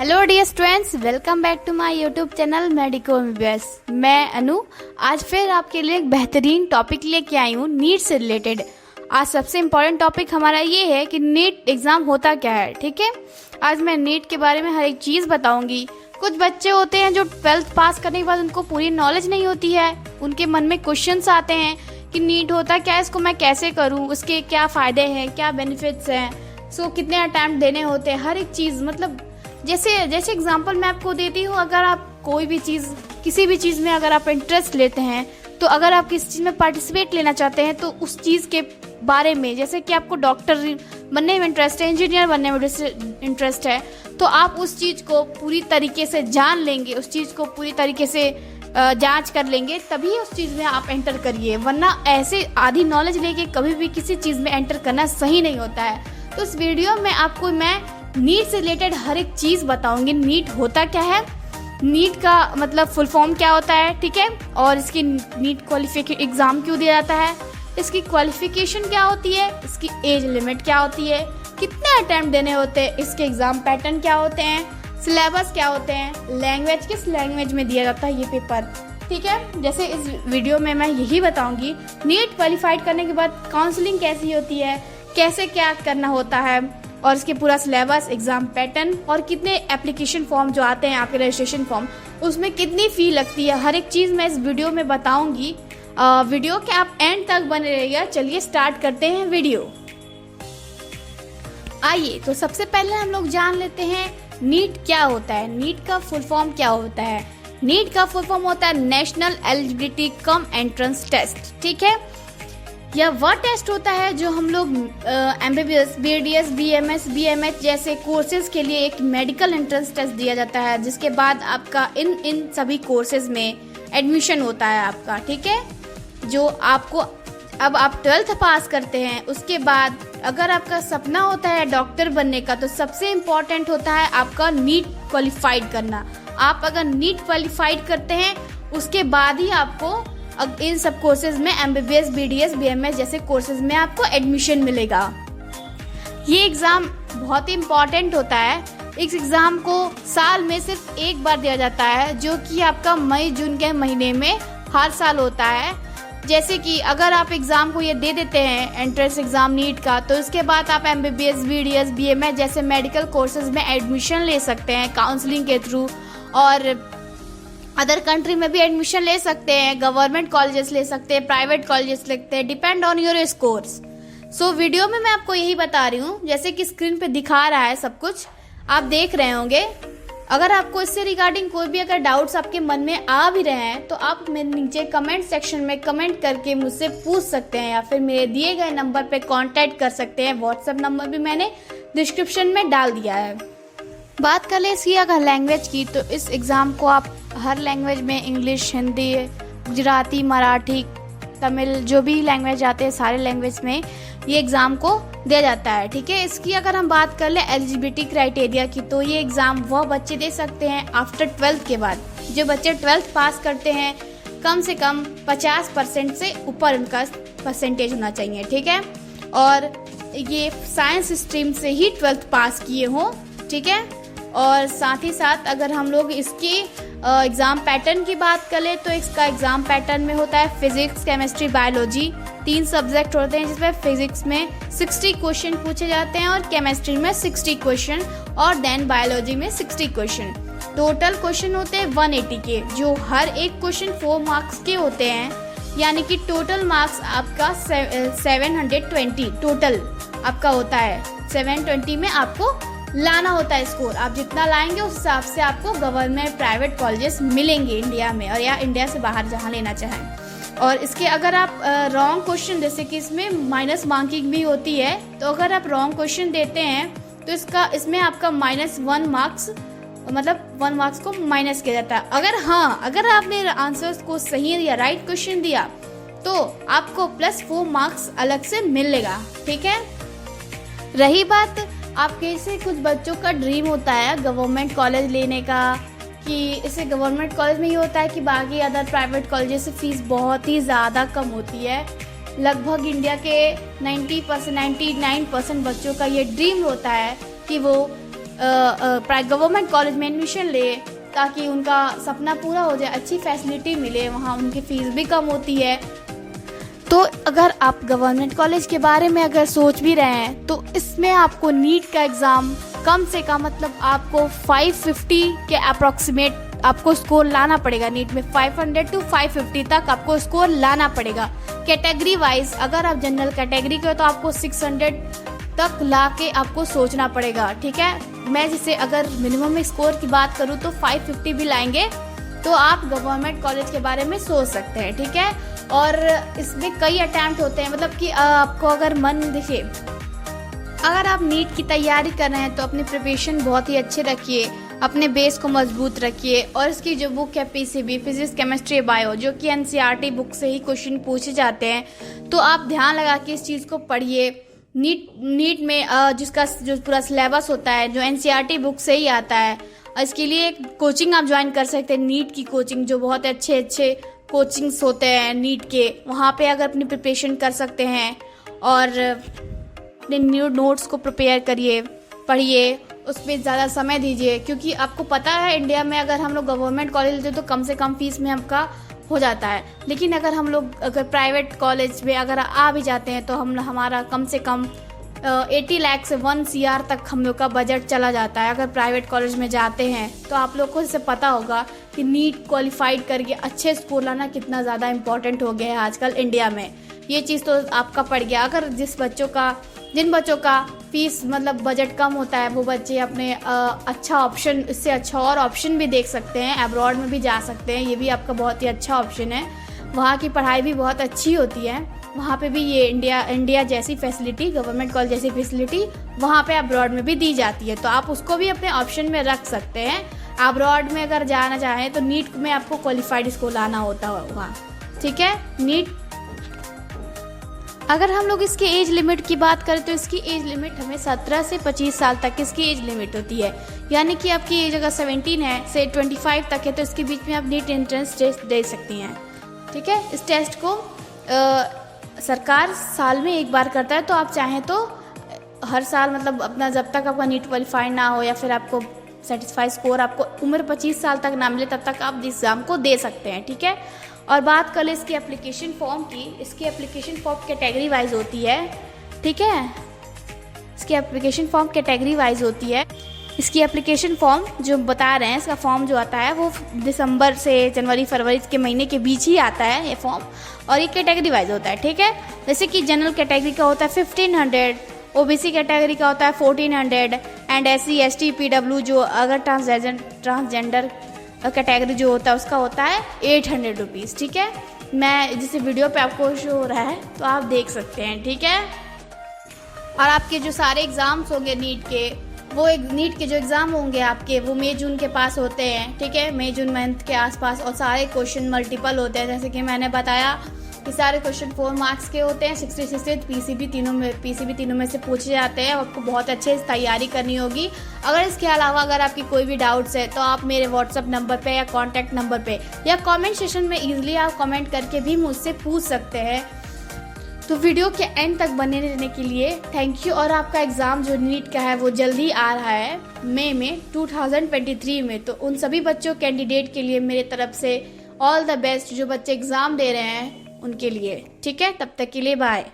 Hello dear students, welcome back to my YouTube channel Medico MBBS. मैं अनु आज फिर आपके लिए एक बेहतरीन टॉपिक लेके आई हूँ नीट से रिलेटेड। आज सबसे इम्पोर्टेंट टॉपिक हमारा ये है कि नीट एग्ज़ाम होता क्या है। ठीक है, आज मैं नीट के बारे में हर एक चीज़ बताऊँगी। कुछ बच्चे होते हैं जो 12th पास करने के बाद उनको पूरी नॉलेज नहीं होती है, उनके मन में क्वेश्चंस आते हैं कि नीट होता क्या है, इसको मैं कैसे करूँ, उसके क्या फ़ायदे हैं, क्या बेनिफिट्स हैं, सो कितने अटैम्प्ट देने होते हैं, हर एक चीज़। मतलब जैसे एग्जांपल मैं आपको देती हूँ, अगर आप कोई भी चीज़ किसी भी चीज़ में अगर आप इंटरेस्ट लेते हैं, तो अगर आप किसी चीज़ में पार्टिसिपेट लेना चाहते हैं तो उस चीज़ के बारे में, जैसे कि आपको डॉक्टर बनने में इंटरेस्ट है, इंजीनियर बनने में इंटरेस्ट है, तो आप उस चीज़ को पूरी तरीके से जान लेंगे, उस चीज़ को पूरी तरीके से जांच कर लेंगे, तभी उस चीज़ में आप एंटर करिए। वरना ऐसे आधी नॉलेज लेके कभी भी किसी चीज़ में एंटर करना सही नहीं होता है। तो इस वीडियो में आपको मैं नीट से रिलेटेड हर एक चीज़ बताऊंगी। नीट होता क्या है, नीट का मतलब फुल फॉर्म क्या होता है, ठीक है, और इसकी नीट क्वालिफिकेशन एग्ज़ाम क्यों दिया जाता है, इसकी क्वालिफिकेशन क्या होती है, इसकी एज लिमिट क्या होती है, कितने अटैम्प्ट देने होते हैं, इसके एग्ज़ाम पैटर्न क्या होते हैं, सिलेबस क्या होते हैं, लैंग्वेज किस लैंग्वेज में दिया जाता है ये पेपर। ठीक है, जैसे इस वीडियो में मैं यही बताऊंगी नीट क्वालिफाइड करने के बाद काउंसलिंग कैसी होती है, कैसे क्या करना होता है, और इसके पूरा सिलेबस, एग्ज़ाम पैटर्न, और कितने एप्लीकेशन फॉर्म जो आते हैं आपके रजिस्ट्रेशन फॉर्म, उसमें कितनी फ़ी लगती है, हर एक चीज़ मैं इस वीडियो में बताऊंगी। वीडियो के आप एंड तक बने रहिएगा। चलिए स्टार्ट करते हैं वीडियो। आइए, तो सबसे पहले हम लोग जान लेते हैं नीट क्या होता है, नीट का फुल फॉर्म क्या होता है। नीट का फुल फॉर्म होता है national eligibility cum entrance test. ठीक है, यह वह टेस्ट होता है जो हम लोग एमबीबीएस, बीडीएस, बीएमएस, बीएमएच जैसे कोर्सेज के लिए एक मेडिकल एंट्रेंस टेस्ट दिया जाता है, जिसके बाद आपका इन सभी कोर्सेज में एडमिशन होता है आपका। ठीक है, जो आपको अब आप 12th पास करते हैं, उसके बाद अगर आपका सपना होता है डॉक्टर बनने का, तो सबसे इम्पॉर्टेंट होता है आपका नीट क्वालिफाइड करना। आप अगर नीट क्वालिफाइड करते हैं, उसके बाद ही आपको इन सब कोर्सेज में एमबीबीएस, बीडीएस, बीएमएस जैसे कोर्सेज में आपको एडमिशन मिलेगा। ये एग्ज़ाम बहुत ही इम्पॉर्टेंट होता है। इस एग्ज़ाम को साल में सिर्फ एक बार दिया जाता है, जो कि आपका मई जून के महीने में हर साल होता है। जैसे कि अगर आप एग्ज़ाम को ये दे देते हैं एंट्रेंस एग्ज़ाम नीट का, तो इसके बाद आप एमबीबीएस, बीडीएस, बीएमएस जैसे मेडिकल कोर्सेज में एडमिशन ले सकते हैं काउंसलिंग के थ्रू, और अदर कंट्री में भी एडमिशन ले सकते हैं, गवर्नमेंट कॉलेजेस ले सकते हैं, प्राइवेट कॉलेजेस लेते हैं, depend on your scores. So video में मैं आपको यही बता रही हूँ, जैसे कि स्क्रीन पे दिखा रहा है सब कुछ आप देख रहे होंगे। अगर आपको इससे रिगार्डिंग कोई भी अगर डाउट्स आपके मन में आ भी रहे हैं, तो आप मेरे नीचे कमेंट सेक्शन में कमेंट करके मुझसे पूछ सकते हैं, या फिर मेरे दिए गए नंबर पे कांटेक्ट कर सकते हैं। व्हाट्सएप नंबर भी मैंने डिस्क्रिप्शन में डाल दिया है। बात कर ले इसकी अगर लैंग्वेज की, तो इस एग्ज़ाम को आप हर लैंग्वेज में, इंग्लिश, हिंदी, गुजराती, मराठी, तमिल, जो भी लैंग्वेज आते हैं सारे लैंग्वेज में ये एग्ज़ाम को दिया जाता है। ठीक है, इसकी अगर हम बात कर ले एलिजिबिलिटी क्राइटेरिया की, तो ये एग्ज़ाम वह बच्चे दे सकते हैं आफ्टर 12th के बाद। जो बच्चे 12th पास करते हैं, कम से कम 50% से ऊपर उनका परसेंटेज होना चाहिए। ठीक है, और ये साइंस स्ट्रीम से ही 12th पास किए हों। ठीक है, और साथ ही साथ अगर हम लोग इसकी एग्ज़ाम पैटर्न की बात करें, तो इसका एग्ज़ाम पैटर्न में होता है फिजिक्स, केमिस्ट्री, बायोलॉजी, 3 सब्जेक्ट होते हैं, जिसमें फिजिक्स में 60 क्वेश्चन पूछे जाते हैं, और केमिस्ट्री में 60 क्वेश्चन, और देन बायोलॉजी में 60 क्वेश्चन। टोटल क्वेश्चन होते हैं 180 के, जो हर एक क्वेश्चन 4 मार्क्स के होते हैं, यानी कि टोटल मार्क्स आपका 720 टोटल आपका होता है। 720 में आपको लाना होता है स्कोर। आप जितना लाएंगे उस हिसाब से आपको गवर्नमेंट, प्राइवेट कॉलेजेस मिलेंगे इंडिया में, और या इंडिया से बाहर जहाँ लेना चाहें। और इसके अगर आप रॉन्ग क्वेश्चन, जैसे कि इसमें माइनस मार्किंग भी होती है, तो अगर आप रॉन्ग क्वेश्चन देते हैं तो इसमें आपका -1 मार्क्स, मतलब 1 मार्क्स को माइनस किया जाता है। अगर आपने आंसर्स को सही या राइट क्वेश्चन दिया, तो आपको +4 मार्क्स अलग से मिलेगा। ठीक है, रही बात आपके से कुछ बच्चों का ड्रीम होता है गवर्नमेंट कॉलेज लेने का, कि इसे गवर्नमेंट कॉलेज में ही होता है कि बाकी अदर प्राइवेट कॉलेजेस से फीस बहुत ही ज़्यादा कम होती है। लगभग इंडिया के 90%, 99% बच्चों का ये ड्रीम होता है कि वो गवर्नमेंट कॉलेज में एडमिशन ले, ताकि उनका सपना पूरा हो जाए, अच्छी फैसिलिटी मिले, वहाँ उनकी फ़ीस भी कम होती है। तो अगर आप गवर्नमेंट कॉलेज के बारे में अगर सोच भी रहे हैं तो इसमें आपको नीट का एग्ज़ाम कम से कम मतलब आपको 550 के अप्रॉक्सीमेट आपको स्कोर लाना पड़ेगा। नीट में 500 to 550 तक आपको स्कोर लाना पड़ेगा। कैटेगरी वाइज अगर आप जनरल कैटेगरी के हो तो आपको 600 तक ला के आपको सोचना पड़ेगा, ठीक है। मैं जैसे अगर मिनिमम स्कोर की बात करूँ तो 550 भी लाएंगे तो आप गवर्नमेंट कॉलेज के बारे में सोच सकते हैं, ठीक है। और इसमें कई अटैम्प्ट होते हैं, मतलब कि आपको अगर मन देखिए, अगर आप नीट की तैयारी कर रहे हैं तो अपनी प्रिपरेशन बहुत ही अच्छे रखिए, अपने बेस को मजबूत रखिए। और इसकी जो बुक है पीसीबी फिजिक्स केमिस्ट्री बायो, जो कि एनसीईआरटी बुक से ही क्वेश्चन पूछे जाते हैं, तो आप ध्यान लगा के इस चीज़ को पढ़िए। नीट में जिसका जो पूरा सिलेबस होता है जो एनसीईआरटी बुक से ही आता है। इसके लिए एक कोचिंग आप ज्वाइन कर सकते हैं, नीट की कोचिंग, जो बहुत अच्छे कोचिंग्स होते हैं नीट के, वहाँ पे अगर अपनी प्रिपरेशन कर सकते हैं और अपने न्यू नोट्स को प्रिपेयर करिए, पढ़िए, उस पर ज़्यादा समय दीजिए। क्योंकि आपको पता है इंडिया में अगर हम लोग गवर्नमेंट कॉलेज लेते तो कम से कम फीस में आपका हो जाता है, लेकिन अगर हम लोग अगर प्राइवेट कॉलेज में अगर आ भी जाते हैं तो हमारा कम से कम 80 लाख से 1 CR तक हम लोग का बजट चला जाता है अगर प्राइवेट कॉलेज में जाते हैं। तो आप लोग को इससे पता होगा कि नीट क्वालिफाइड करके अच्छे स्कोर लाना कितना ज़्यादा इम्पोर्टेंट हो गया है आजकल इंडिया में। ये चीज़ तो आपका पड़ गया। अगर जिन बच्चों का फीस मतलब बजट कम होता है वो बच्चे अपने अच्छा ऑप्शन, इससे अच्छा और ऑप्शन भी देख सकते हैं, अब्रॉड में भी जा सकते हैं। ये भी आपका बहुत ही अच्छा ऑप्शन है। वहाँ की पढ़ाई भी बहुत अच्छी होती है, वहाँ पे भी ये इंडिया जैसी फैसिलिटी, गवर्नमेंट कॉलेज जैसी फैसिलिटी वहाँ पे अब्रॉड में भी दी जाती है। तो आप उसको भी अपने ऑप्शन में रख सकते हैं। अब्रॉड में अगर जाना चाहें तो नीट में आपको क्वालिफाइड स्कोर लाना होता होगा, ठीक है। नीट अगर हम लोग इसके एज लिमिट की बात करें तो इसकी एज लिमिट हमें 17 से 25 साल तक इसकी एज लिमिट होती है। यानी कि आपकी एज अगर 17 है से 25 तक है तो इसके बीच में आप नीट एंट्रेंस टेस्ट दे सकती हैं, ठीक है। इस टेस्ट को सरकार साल में एक बार करता है, तो आप चाहें तो हर साल मतलब अपना जब तक आपका नीट क्वालिफाइड ना हो या फिर आपको सेटिस्फाई स्कोर आपको उम्र 25 साल तक ना मिले तब तक आप इस एग्ज़ाम को दे सकते हैं, ठीक है। और बात कर ले इसकी एप्लीकेशन फॉर्म की, इसकी एप्लीकेशन फॉर्म कैटेगरी वाइज होती है, ठीक है। इसकी एप्लीकेशन फॉर्म कैटेगरी वाइज होती है। इसकी एप्लीकेशन फॉर्म जो बता रहे हैं, इसका फॉर्म जो आता है वो दिसंबर से जनवरी फरवरी के महीने के बीच ही आता है ये फॉर्म, और ये कैटेगरी वाइज होता है, ठीक है। जैसे कि जनरल कैटेगरी का होता है 1500, ओबीसी कैटेगरी का होता है 1400 एंड SC ST PW जो अगर ट्रांसजेंडर कैटेगरी जो होता है उसका होता है 800 रुपीज़, ठीक है। मैं जिस वीडियो पे आपको शो हो रहा है तो आप देख सकते हैं, ठीक है। और आपके जो सारे एग्ज़ाम्स होंगे नीट के, वो नीट के जो एग्ज़ाम होंगे आपके वो मई जून के पास होते हैं, ठीक है, मई जून मंथ के आसपास। और सारे क्वेश्चन मल्टीपल होते हैं, जैसे कि मैंने बताया कि सारे क्वेश्चन 4 मार्क्स के होते हैं। 66 पीसीबी तीनों में से पूछे जाते हैं। आपको बहुत अच्छे से तैयारी करनी होगी। अगर इसके अलावा अगर आपकी कोई भी डाउट्स है तो आप मेरे व्हाट्सअप नंबर पे या कॉन्टैक्ट नंबर पे या कमेंट सेशन में ईजिली आप कमेंट करके भी मुझसे पूछ सकते हैं। तो वीडियो के एंड तक बने रहने के लिए थैंक यू। और आपका एग्ज़ाम जो नीट का है वो जल्दी आ रहा है मई में 2023 में। तो उन सभी बच्चों कैंडिडेट के लिए मेरे तरफ से ऑल द बेस्ट, जो बच्चे एग्ज़ाम दे रहे हैं उनके लिए, ठीक है। तब तक के लिए बाय।